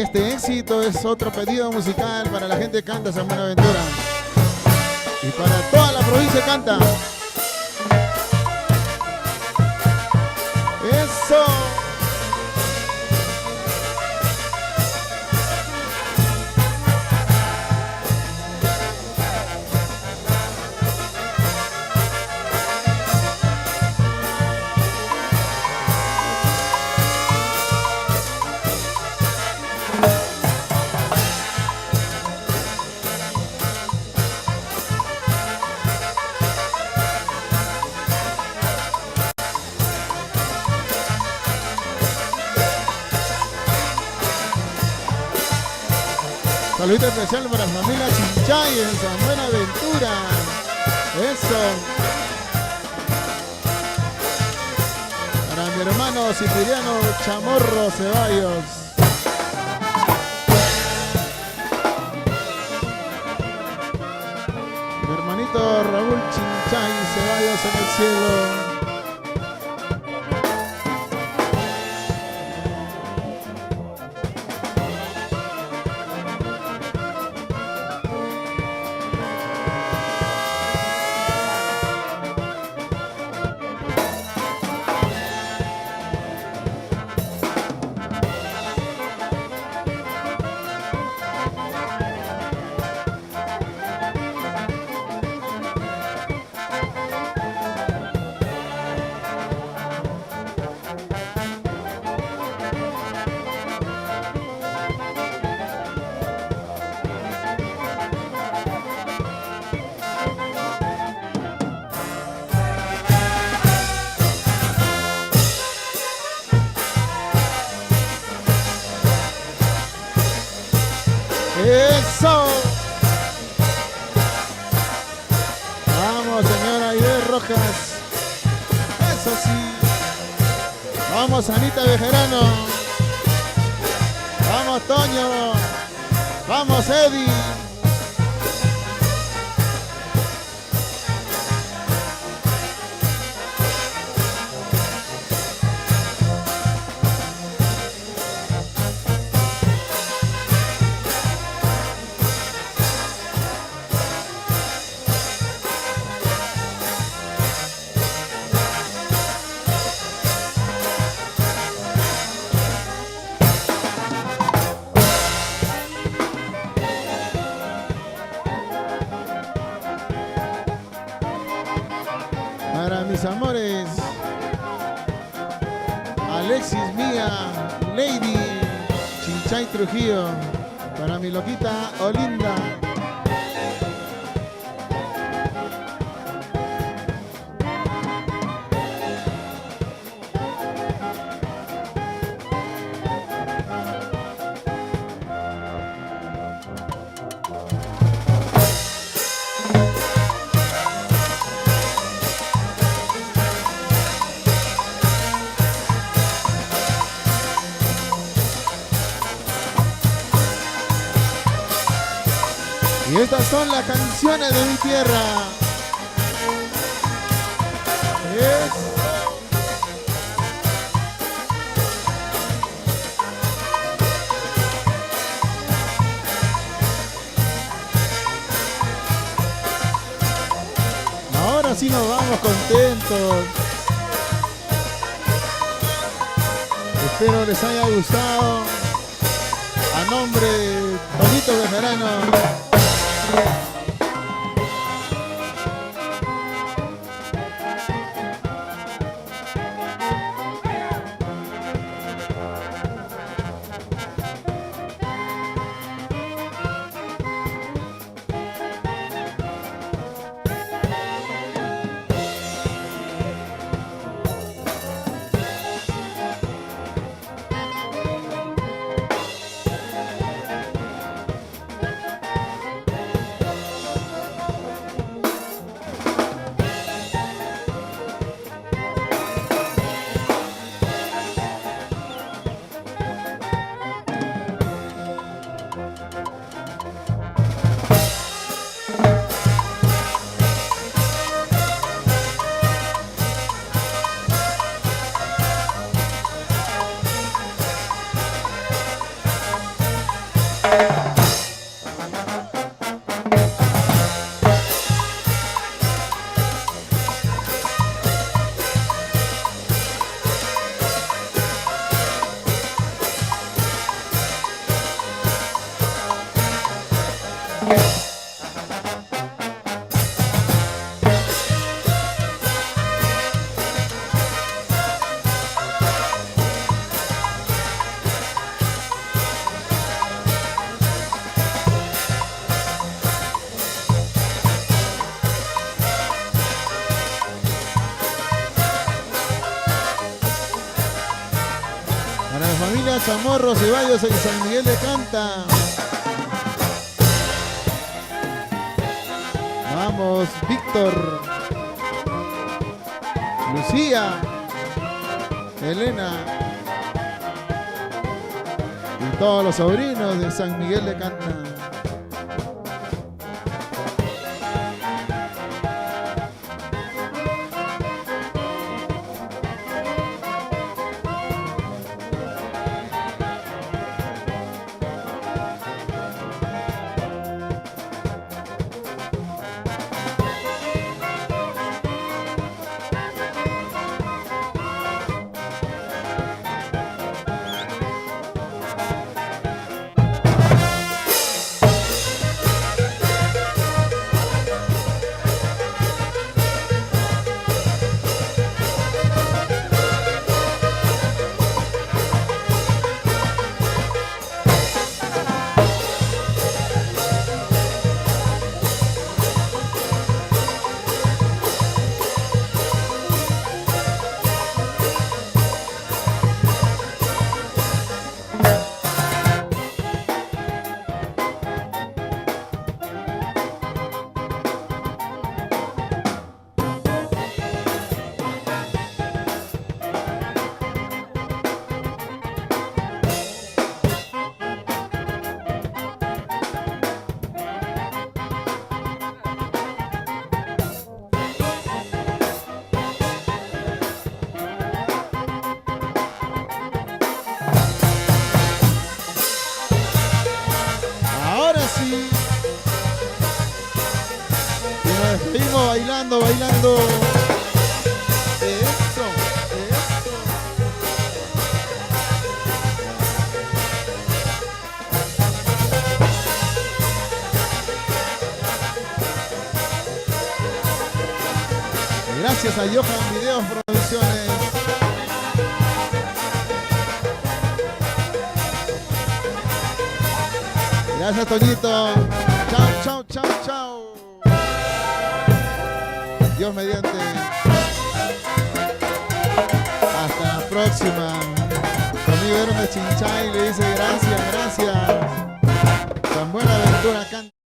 Este éxito es otro pedido musical para la gente que canta San Buenaventura. Y para toda la provincia canta. Eso. Saludito especial para la familia Chinchay en San Buenaventura. Eso. Para mi hermano Cipriano Chamorro Ceballos. Mi hermanito Raúl Chinchay Ceballos en el cielo. ¡Eso! Vamos, señora Aide Rojas. Eso sí. Vamos, Anita Bejerano. Vamos, Toño. Vamos, Eddie. Para mis amores, Alexis Mía, Lady, Chinchay Trujillo. Para mi loquita Olinda. Y estas son las canciones de mi tierra. Ahora sí nos vamos contentos. Espero les haya gustado. A nombre de Tonito Bejerano. Familia Chamorro Ceballos en San Miguel de Canta. Vamos, Víctor, Lucía, Elena y todos los sobrinos de San Miguel de Canta. Seguimos bailando, bailando. Eso, eso. Gracias a Johan Videos Producciones. Gracias, Toñito. Chao, chao, chao, chao. Dios mediante. Hasta la próxima. Conmigo Hermes Chinchay le dice gracias, gracias. Tan buena aventura acá.